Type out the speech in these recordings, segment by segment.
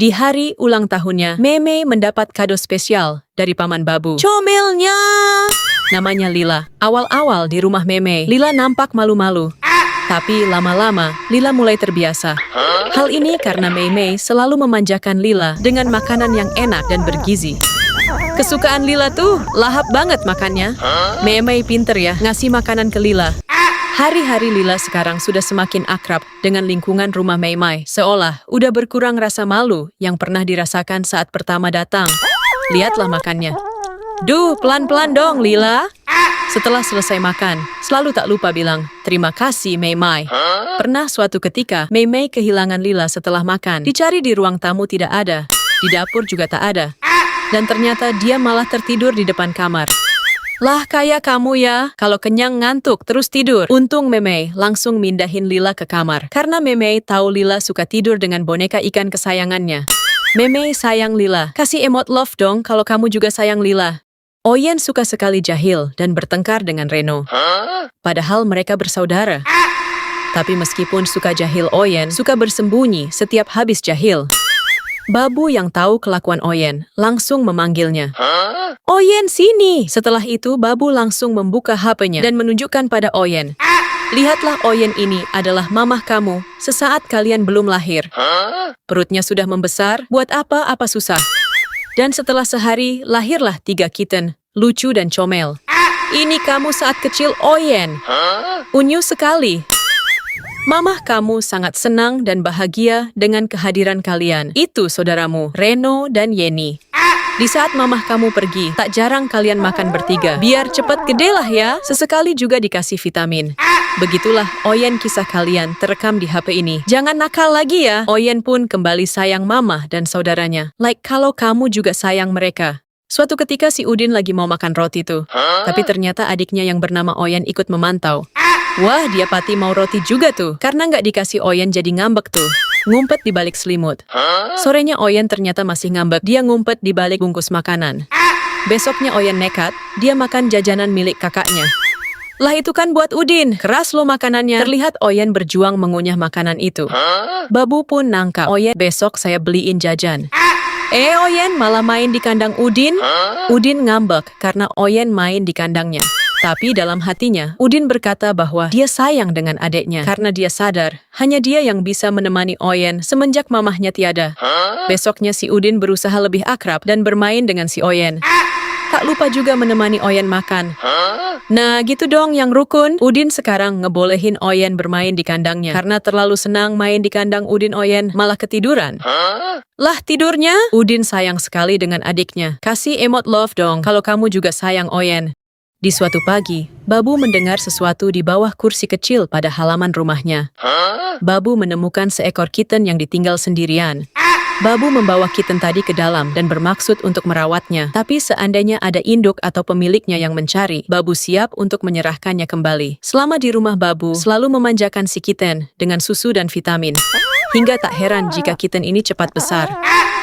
Di hari ulang tahunnya, Mei mendapat kado spesial dari paman Babu. Comelnya! Namanya Lila. Awal-awal di rumah Mei, Lila nampak malu-malu. Tapi lama-lama, Lila mulai terbiasa. Hal ini karena Mei selalu memanjakan Lila dengan makanan yang enak dan bergizi. Kesukaan Lila tuh lahap banget makannya. Mei pinter ya ngasih makanan ke Lila. Hari-hari Lila sekarang sudah semakin akrab dengan lingkungan rumah Mei, seolah udah berkurang rasa malu yang pernah dirasakan saat pertama datang. Lihatlah makannya. Duh, pelan-pelan dong Lila. Setelah selesai makan, selalu tak lupa bilang, terima kasih Mei. Pernah suatu ketika, Mei kehilangan Lila setelah makan. Dicari di ruang tamu tidak ada, di dapur juga tak ada. Dan ternyata dia malah tertidur di depan kamar. Lah kayak kamu ya, kalau kenyang ngantuk terus tidur. Untung Mei langsung mindahin Lila ke kamar. Karena Mei tahu Lila suka tidur dengan boneka ikan kesayangannya. Mei sayang Lila, kasih emot love dong kalau kamu juga sayang Lila. Oyen suka sekali jahil dan bertengkar dengan Reno. Padahal mereka bersaudara. Tapi meskipun suka jahil Oyen, suka bersembunyi setiap habis jahil. Babu yang tahu kelakuan Oyen langsung memanggilnya. Oyen sini! Setelah itu Babu langsung membuka HP-nya dan menunjukkan pada Oyen. Lihatlah Oyen ini adalah mamah kamu sesaat kalian belum lahir. Perutnya sudah membesar, buat apa susah. Dan setelah sehari, lahirlah 3 kitten, lucu dan comel. Ini kamu saat kecil Oyen. Unyu sekali. Mamah kamu sangat senang dan bahagia dengan kehadiran kalian. Itu saudaramu, Reno dan Yeni. Di saat mamah kamu pergi, tak jarang kalian makan bertiga. Biar cepet gede lah ya, sesekali juga dikasih vitamin. Begitulah Oyen kisah kalian terekam di HP ini. Jangan nakal lagi ya. Oyen pun kembali sayang mamah dan saudaranya. Like kalau kamu juga sayang mereka. Suatu ketika si Udin lagi mau makan roti tuh. Tapi ternyata adiknya yang bernama Oyen ikut memantau. Wah, dia pati mau roti juga tuh. Karena nggak dikasih Oyen jadi ngambek tuh. Ngumpet di balik selimut. Sorenya Oyen ternyata masih ngambek. Dia ngumpet di balik bungkus makanan. Besoknya Oyen nekat, dia makan jajanan milik kakaknya. Lah itu kan buat Udin. Keras lo makanannya. Terlihat Oyen berjuang mengunyah makanan itu. Babu pun nangkap. Oyen, besok saya beliin jajan. Oyen malah main di kandang Udin. Udin ngambek karena Oyen main di kandangnya. Tapi dalam hatinya, Udin berkata bahwa dia sayang dengan adiknya karena dia sadar hanya dia yang bisa menemani Oyen semenjak mamahnya tiada. Besoknya si Udin berusaha lebih akrab dan bermain dengan si Oyen. Tak lupa juga menemani Oyen makan. Nah gitu dong yang rukun. Udin sekarang ngebolehin Oyen bermain di kandangnya. Karena terlalu senang main di kandang Udin Oyen malah ketiduran. Lah tidurnya? Udin sayang sekali dengan adiknya. Kasih emot love dong kalau kamu juga sayang Oyen. Di suatu pagi, Babu mendengar sesuatu di bawah kursi kecil pada halaman rumahnya. Babu menemukan seekor kitten yang ditinggal sendirian. Babu membawa kitten tadi ke dalam dan bermaksud untuk merawatnya. Tapi seandainya ada induk atau pemiliknya yang mencari, Babu siap untuk menyerahkannya kembali. Selama di rumah Babu, selalu memanjakan si kitten dengan susu dan vitamin. Hingga tak heran jika kitten ini cepat besar.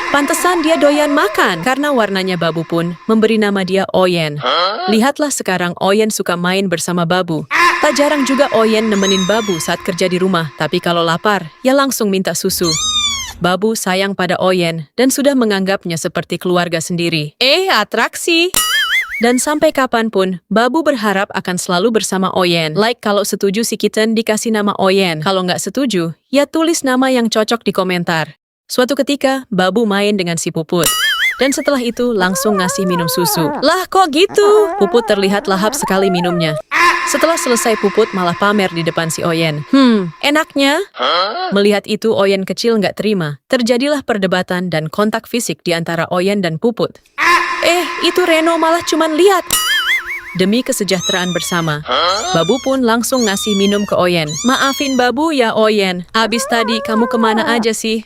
Pantesan dia doyan makan, karena warnanya Babu pun memberi nama dia Oyen. Lihatlah sekarang Oyen suka main bersama Babu. Tak jarang juga Oyen nemenin Babu saat kerja di rumah, tapi kalau lapar, ya langsung minta susu. Babu sayang pada Oyen dan sudah menganggapnya seperti keluarga sendiri. Atraksi! Dan sampai kapanpun, Babu berharap akan selalu bersama Oyen. Like kalau setuju si kitten dikasih nama Oyen. Kalau nggak setuju, ya tulis nama yang cocok di komentar. Suatu ketika, Babu main dengan si Puput. Dan setelah itu, langsung ngasih minum susu. Lah kok gitu? Puput terlihat lahap sekali minumnya. Setelah selesai Puput malah pamer di depan si Oyen. Enaknya? Melihat itu Oyen kecil nggak terima. Terjadilah perdebatan dan kontak fisik di antara Oyen dan Puput. Itu Reno malah cuman lihat. Demi kesejahteraan bersama, Babu pun langsung ngasih minum ke Oyen. Maafin Babu ya Oyen, abis tadi kamu kemana aja sih?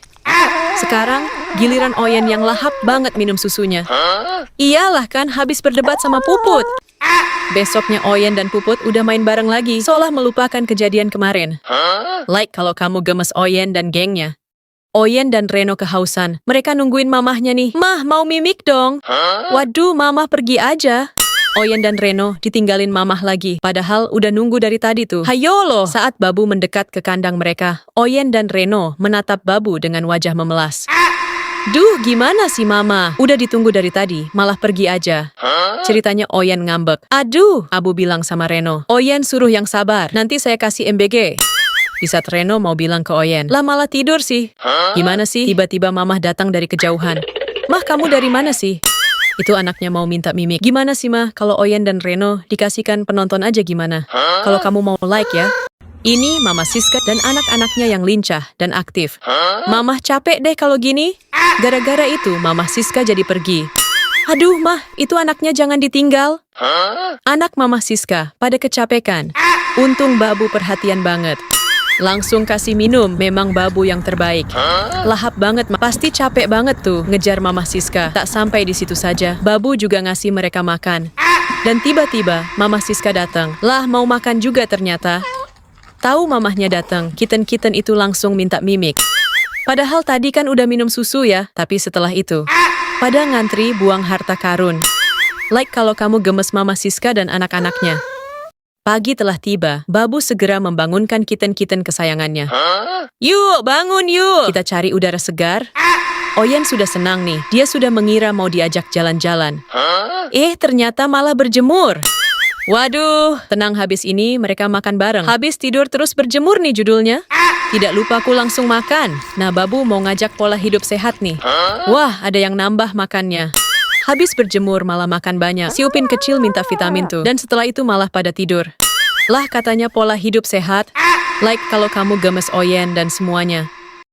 Sekarang, giliran Oyen yang lahap banget minum susunya. Iyalah kan habis berdebat sama Puput. Besoknya Oyen dan Puput udah main bareng lagi, seolah melupakan kejadian kemarin. Like kalau kamu gemes Oyen dan gengnya. Oyen dan Reno kehausan. Mereka nungguin mamahnya nih. Mah, mau mimik dong. Waduh, mamah pergi aja. Oyen dan Reno ditinggalin mamah lagi. Padahal udah nunggu dari tadi tuh. Hayo loh! Saat Babu mendekat ke kandang mereka, Oyen dan Reno menatap Babu dengan wajah memelas. Duh, gimana sih Mama? Udah ditunggu dari tadi, malah pergi aja. Ceritanya Oyen ngambek. Aduh, Abu bilang sama Reno. Oyen suruh yang sabar, nanti saya kasih MBG. Di saat Reno mau bilang ke Oyen, lah malah tidur sih. Gimana sih? Tiba-tiba Mamah datang dari kejauhan. Mah, kamu dari mana sih? Itu anaknya mau minta mimik. Gimana sih Mah, kalau Oyen dan Reno dikasihkan penonton aja gimana? Kalau kamu mau like ya. Ini Mama Siska dan anak-anaknya yang lincah dan aktif. Mamah capek deh kalau gini. Gara-gara itu Mamah Siska jadi pergi. Aduh Mah, itu anaknya jangan ditinggal. Anak Mamah Siska pada kecapekan. Untung Babu perhatian banget. Langsung kasih minum, memang Babu yang terbaik. Lahap banget, pasti capek banget tuh ngejar Mamah Siska. Tak sampai di situ saja, Babu juga ngasih mereka makan. Dan tiba-tiba Mamah Siska datang. Lah mau makan juga ternyata. Tahu mamahnya datang, kitten-kitten itu langsung minta mimik. Padahal tadi kan udah minum susu ya, tapi setelah itu, pada ngantri buang harta karun. Like kalau kamu gemes Mamah Siska dan anak-anaknya. Pagi telah tiba, Babu segera membangunkan kitten-kitten kesayangannya. Yuk, bangun yuk! Kita cari udara segar. Oyen sudah senang nih, dia sudah mengira mau diajak jalan-jalan. Ternyata malah berjemur. Waduh, tenang, habis ini mereka makan bareng. Habis tidur terus berjemur nih judulnya. Tidak lupa aku langsung makan. Nah, Babu mau ngajak pola hidup sehat nih. Wah, ada yang nambah makannya. Habis berjemur malah makan banyak. Si Upin kecil minta vitamin tuh. Dan setelah itu malah pada tidur. Lah katanya pola hidup sehat. Like kalau kamu gemes Oyen dan semuanya.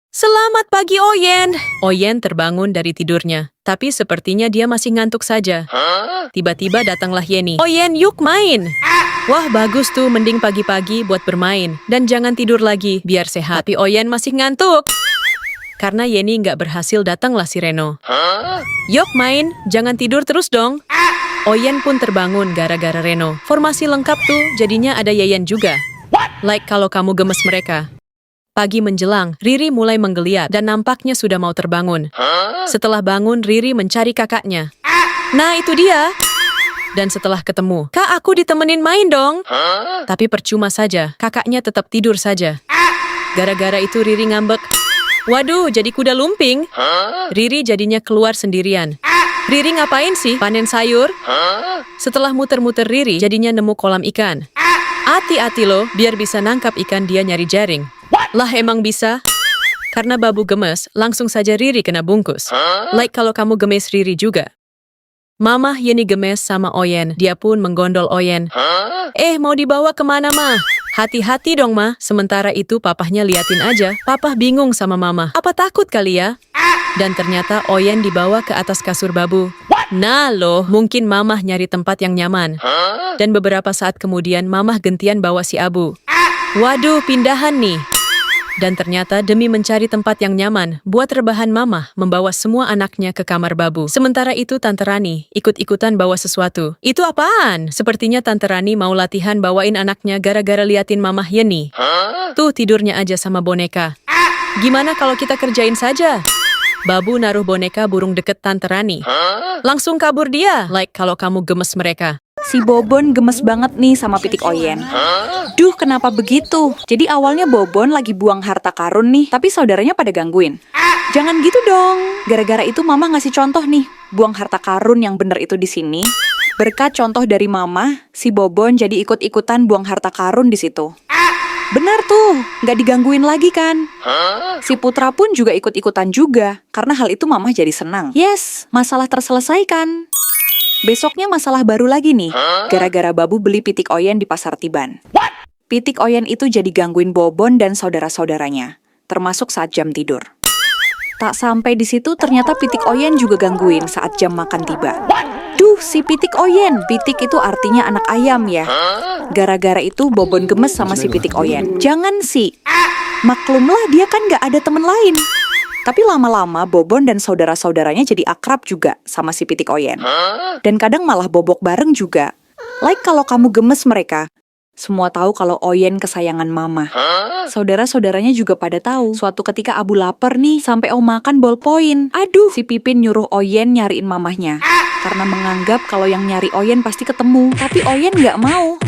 Selamat pagi Oyen. Oyen terbangun dari tidurnya. Tapi sepertinya dia masih ngantuk saja. Tiba-tiba datanglah Yeni. Oyen, yuk main. Wah, bagus tuh, mending pagi-pagi buat bermain. Dan jangan tidur lagi, biar sehat. Tapi Oyen masih ngantuk. Karena Yeni nggak berhasil, datanglah si Reno. Yuk main, jangan tidur terus dong. Oyen pun terbangun gara-gara Reno. Formasi lengkap tuh, jadinya ada Yeyen juga. Like kalau kamu gemes mereka. Pagi menjelang, Riri mulai menggeliat dan nampaknya sudah mau terbangun. Setelah bangun, Riri mencari kakaknya. Nah, itu dia. Dan setelah ketemu, Kak, aku ditemenin main dong. Tapi percuma saja, kakaknya tetap tidur saja. Gara-gara itu Riri ngambek. Waduh, jadi kuda lumping. Riri jadinya keluar sendirian. Riri ngapain sih? Panen sayur? Setelah muter-muter Riri, jadinya nemu kolam ikan. Hati-hati loh, biar bisa nangkap ikan dia nyari jaring. Lah emang bisa? Karena Babu gemes, langsung saja Riri kena bungkus. Like kalau kamu gemes Riri juga. Mamah Yeni gemes sama Oyen, dia pun menggondol Oyen. Mau dibawa kemana mah? Hati-hati dong mah, sementara itu papahnya liatin aja. Papah bingung sama mama, apa takut kali ya? Dan ternyata Oyen dibawa ke atas kasur Babu. Nah loh, mungkin mamah nyari tempat yang nyaman. Dan beberapa saat kemudian mamah gentian bawa si Abu. Waduh, pindahan nih. Dan ternyata demi mencari tempat yang nyaman, buat rebahan mamah membawa semua anaknya ke kamar Babu. Sementara itu Tante Rani ikut-ikutan bawa sesuatu. Itu apaan? Sepertinya Tante Rani mau latihan bawain anaknya gara-gara liatin mamah Yeni. Tuh tidurnya aja sama boneka. Gimana kalau kita kerjain saja? Babu naruh boneka burung deket Tante Rani. Langsung kabur dia. Like kalau kamu gemes mereka. Si Bobon gemes banget nih sama Pitik Oyen. Duh, kenapa begitu? Jadi awalnya Bobon lagi buang harta karun nih, tapi saudaranya pada gangguin. Jangan gitu dong. Gara-gara itu Mama ngasih contoh nih, buang harta karun yang bener itu di sini. Berkat contoh dari Mama, si Bobon jadi ikut-ikutan buang harta karun di situ. Benar tuh, nggak digangguin lagi kan? Si Putra pun juga ikut-ikutan juga, karena hal itu Mama jadi senang. Yes, masalah terselesaikan. Besoknya masalah baru lagi nih, gara-gara Babu beli Pitik Oyen di pasar Tiban. Pitik Oyen itu jadi gangguin Bobon dan saudara-saudaranya, termasuk saat jam tidur. Tak sampai di situ, ternyata Pitik Oyen juga gangguin saat jam makan tiba. Duh, si Pitik Oyen. Pitik itu artinya anak ayam ya. Gara-gara itu Bobon gemes sama si Pitik Oyen. Jangan sih. Maklumlah dia kan gak ada temen lain. Tapi lama-lama Bobon dan saudara-saudaranya jadi akrab juga sama si Pitik Oyen. Dan kadang malah bobok bareng juga. Like kalau kamu gemes mereka. Semua tahu kalau Oyen kesayangan Mama. Saudara-saudaranya juga pada tahu. Suatu ketika Abu lapar nih, sampai makan ballpoint. Aduh, si Pipin nyuruh Oyen nyariin mamahnya. Karena menganggap kalau yang nyari Oyen pasti ketemu. Tapi Oyen nggak mau.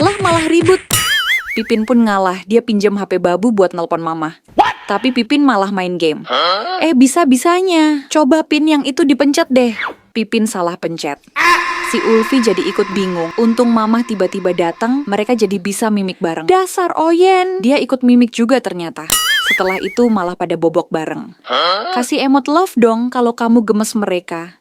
Lah malah ribut. Pipin pun ngalah, dia pinjam HP Babu buat nelpon Mama. tapi Pipin malah main game. Bisa-bisanya. Coba Pin yang itu dipencet deh. Pipin salah pencet. Si Ulfi jadi ikut bingung. Untung Mamah tiba-tiba datang, mereka jadi bisa mimik bareng. Dasar Oyen, dia ikut mimik juga ternyata. Setelah itu malah pada bobok bareng. Kasih emot love dong kalau kamu gemes mereka.